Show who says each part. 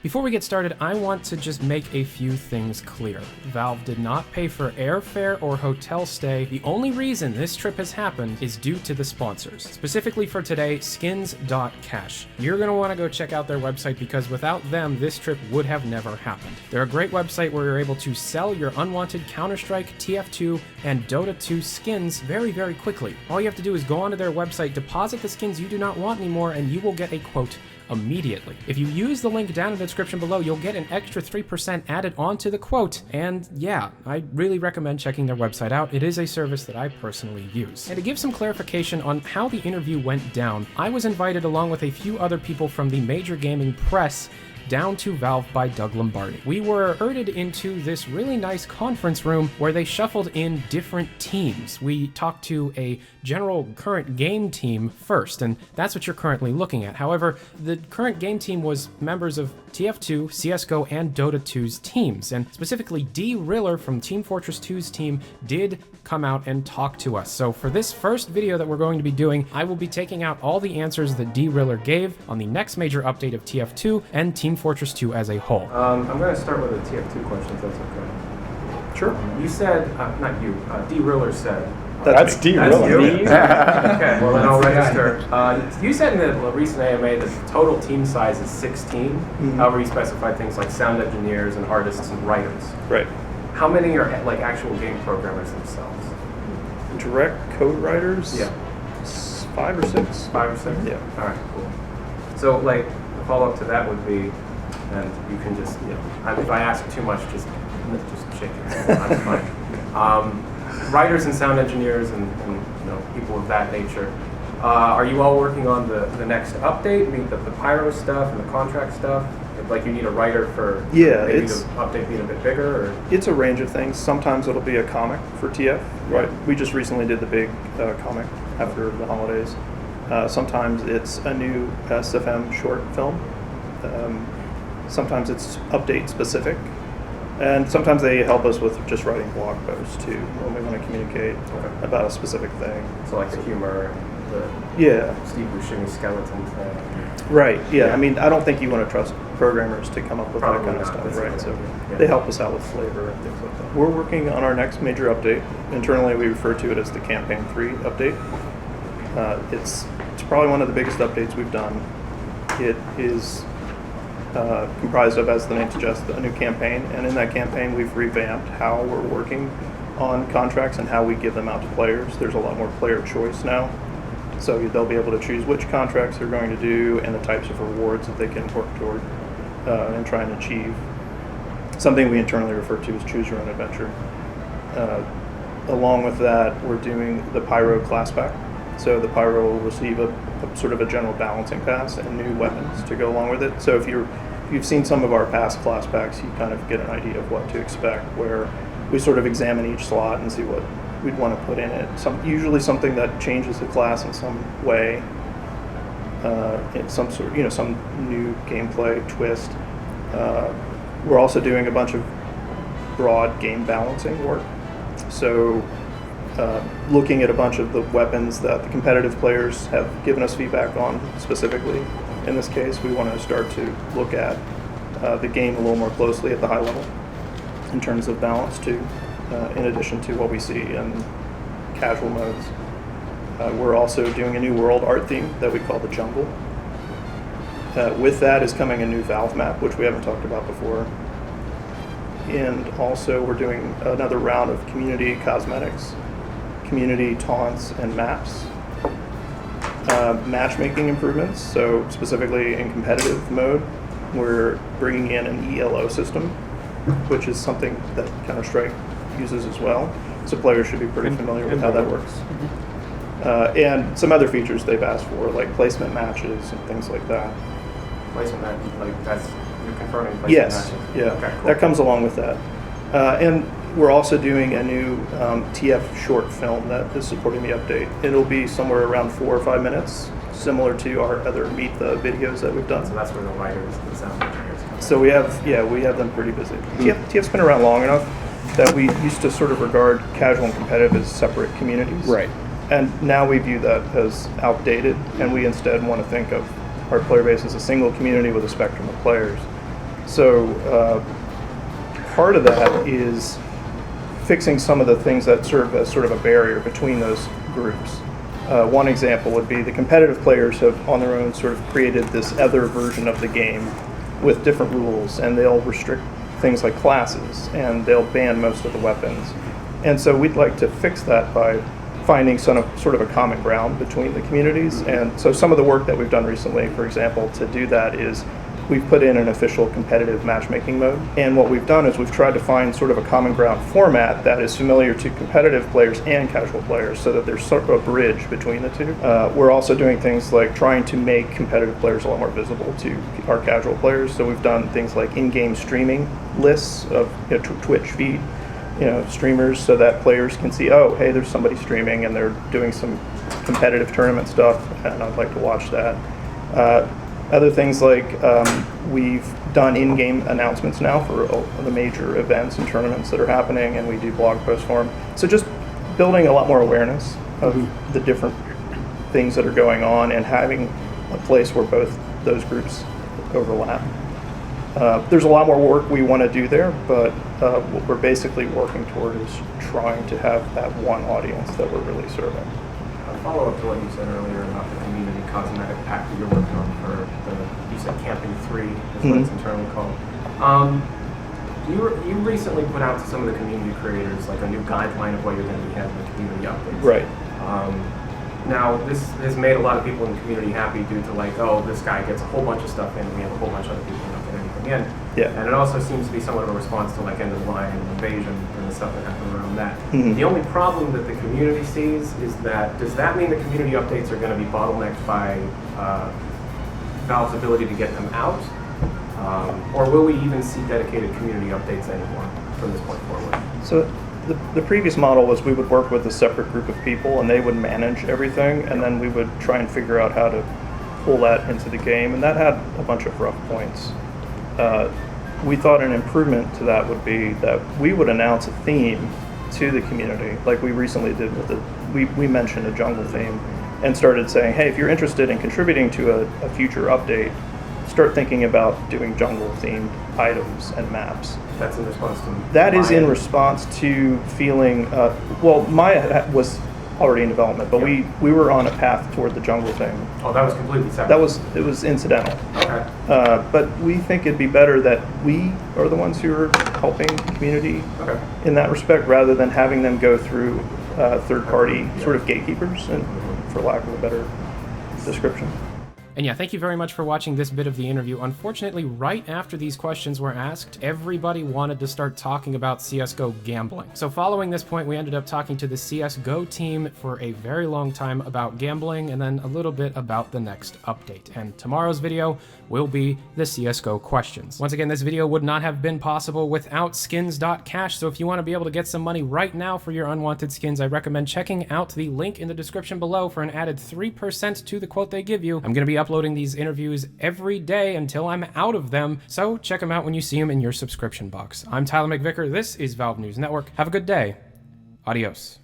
Speaker 1: Before we get started, I want to just make a few things clear. Valve did not pay for airfare or hotel stay. The only reason this trip has happened is due to the sponsors. Specifically for today, skins.cash. You're going to want to go check out their website because without them, this trip would have never happened. They're a great website where you're able to sell your unwanted Counter-Strike, TF2, and Dota 2 skins very, very quickly. All you have to do is go onto their website, deposit the skins you do not want anymore, and you will get a quote immediately. If you use the link down in the description below, you'll get an extra 3% added onto the quote. And yeah, I really recommend checking their website out. It is a service that I personally use. And to give some clarification on how the interview went down, I was invited along with a few other people from the major gaming press down to Valve by Doug Lombardi. We were herded into this really nice conference room where they shuffled in different teams. We talked to a general current game team first, and that's what you're currently looking at. However, the current game team was members of TF2, CSGO, and Dota 2's teams, and specifically Dave Riller from Team Fortress 2's team did come out and talk to us. So for this first video that we're going to be doing, I will be taking out all the answers that Dave Riller gave on the next major update of TF2 and Team Fortress 2 as a whole.
Speaker 2: I'm going to start with a TF2 question, if that's okay.
Speaker 3: Sure.
Speaker 2: You said, not you, Dave Riller said.
Speaker 3: That's Dave Riller.
Speaker 2: Okay, well then I'll register. You said in the recent AMA that the total team size is 16. Mm-hmm. However, you specified things like sound engineers and artists and writers.
Speaker 3: Right.
Speaker 2: How many are like actual game programmers themselves?
Speaker 3: Direct code writers?
Speaker 2: Yeah.
Speaker 3: 5 or 6.
Speaker 2: 5 or 6?
Speaker 3: Yeah.
Speaker 2: All right, cool. So like the follow-up to that would be, and you can just, if I ask too much, just shake your head. That's fine. Writers and sound engineers and people of that nature. Are you all working on the next update? I mean, the pyro stuff and the contract stuff? Like you need a writer for maybe the update being a bit bigger? Or?
Speaker 3: It's a range of things. Sometimes it'll be a comic for TF. Right. We just recently did the big comic after the holidays. Sometimes it's a new SFM short film. Sometimes it's update specific. And sometimes they help us with just writing blog posts too when we want to communicate about a specific thing.
Speaker 2: So like the humor, the Steve Buscemi skeleton thing.
Speaker 3: Right, yeah. I mean, I don't think you want to trust programmers to come up with that kind of stuff, right? So they help us out with flavor and things like that. We're working on our next major update. Internally, we refer to it as the Campaign 3 update. It's probably one of the biggest updates we've done. It is comprised of, as the name suggests, a new campaign, and in that campaign we've revamped how we're working on contracts and how we give them out to players. There's a lot more player choice now, so they'll be able to choose which contracts they're going to do and the types of rewards that they can work toward and try and achieve. Something we internally refer to as choose your own adventure. Along with that, we're doing the Pyro class pack. So the Pyro will receive a sort of a general balancing pass and new weapons to go along with it. So if you've seen some of our past class packs, you kind of get an idea of what to expect, where we sort of examine each slot and see what we'd want to put in it. Usually something that changes the class in some way, in some sort, some new gameplay twist. We're also doing a bunch of broad game balancing work. So looking at a bunch of the weapons that the competitive players have given us feedback on specifically. In this case, we want to start to look at the game a little more closely at the high level in terms of balance too, in addition to what we see in casual modes. We're also doing a new world art theme that we call the Jungle. With that is coming a new Valve map, which we haven't talked about before. And also we're doing another round of community cosmetics, community taunts and maps, matchmaking improvements. So specifically in competitive mode, we're bringing in an Elo system, which is something that Counter-Strike uses as well. So players should be pretty familiar with how that works. And some other features they've asked for, like placement matches and things like that.
Speaker 2: Placement matches, like that's, you're confirming placement
Speaker 3: matches?
Speaker 2: Yes,
Speaker 3: yeah,
Speaker 2: okay, cool.
Speaker 3: That comes along with that. And we're also doing a new TF short film that is supporting the update. It'll be somewhere around 4 or 5 minutes, similar to our other Meet the videos that we've done.
Speaker 2: So that's where the writers and the sound engineers come in.
Speaker 3: So we have them pretty busy. TF's been around long enough that we used to sort of regard casual and competitive as separate communities.
Speaker 1: Right.
Speaker 3: And now we view that as outdated, and we instead want to think of our player base as a single community with a spectrum of players. So part of that is fixing some of the things that serve as sort of a barrier between those groups. One example would be the competitive players have on their own sort of created this other version of the game with different rules, and they'll restrict things like classes, and they'll ban most of the weapons. And so we'd like to fix that by finding sort of a common ground between the communities. And so some of the work that we've done recently, for example, to do that is we've put in an official competitive matchmaking mode. And what we've done is we've tried to find sort of a common ground format that is familiar to competitive players and casual players so that there's sort of a bridge between the two. We're also doing things like trying to make competitive players a lot more visible to our casual players. So we've done things like in-game streaming lists of Twitch feed, streamers, so that players can see, oh, hey, there's somebody streaming and they're doing some competitive tournament stuff, and I'd like to watch that. Other things like we've done in-game announcements now for the major events and tournaments that are happening, and we do blog posts for them. So just building a lot more awareness of the different things that are going on and having a place where both those groups overlap. There's a lot more work we want to do there, but what we're basically working toward is trying to have that one audience that we're really serving.
Speaker 2: A follow-up to what you said earlier about the community cosmetic pack that you're working on for you said Camping 3 is what it's internally called. You recently put out to some of the community creators like a new guideline of what you're going to be having in community updates.
Speaker 3: Right.
Speaker 2: Now, this has made a lot of people in the community happy due to like, oh, this guy gets a whole bunch of stuff in, and we have a whole bunch of other people not getting anything in.
Speaker 3: Yeah.
Speaker 2: And it also seems to be somewhat of a response to like End of the Line and Invasion and the stuff that happened around that. The only problem that the community sees is that, does that mean the community updates are going to be bottlenecked by Valve's ability to get them out? Or will we even see dedicated community updates anymore from this point forward?
Speaker 3: So the previous model was we would work with a separate group of people and they would manage everything, and then we would try and figure out how to pull that into the game, and that had a bunch of rough points. We thought an improvement to that would be that we would announce a theme to the community, like we recently did with we mentioned a jungle theme and started saying, hey, if you're interested in contributing to a future update, start thinking about doing jungle-themed items and maps.
Speaker 2: That's in response to
Speaker 3: That is in
Speaker 2: Maya.
Speaker 3: response to feeling, Maya was already in development, but we were on a path toward the jungle thing.
Speaker 2: Oh, that was completely separate.
Speaker 3: It was incidental.
Speaker 2: Okay.
Speaker 3: But we think it'd be better that we are the ones who are helping the community in that respect, rather than having them go through third-party sort of gatekeepers, and for lack of a better description.
Speaker 1: And yeah, thank you very much for watching this bit of the interview. Unfortunately, right after these questions were asked, everybody wanted to start talking about CSGO gambling. So following this point, we ended up talking to the CSGO team for a very long time about gambling, and then a little bit about the next update. And tomorrow's video will be the CSGO questions. Once again, this video would not have been possible without skins.cash, so if you want to be able to get some money right now for your unwanted skins, I recommend checking out the link in the description below for an added 3% to the quote they give you. I'm going to be uploading these interviews every day until I'm out of them, so check them out when you see them in your subscription box. I'm Tyler McVicker, this is Valve News Network. Have a good day. Adios.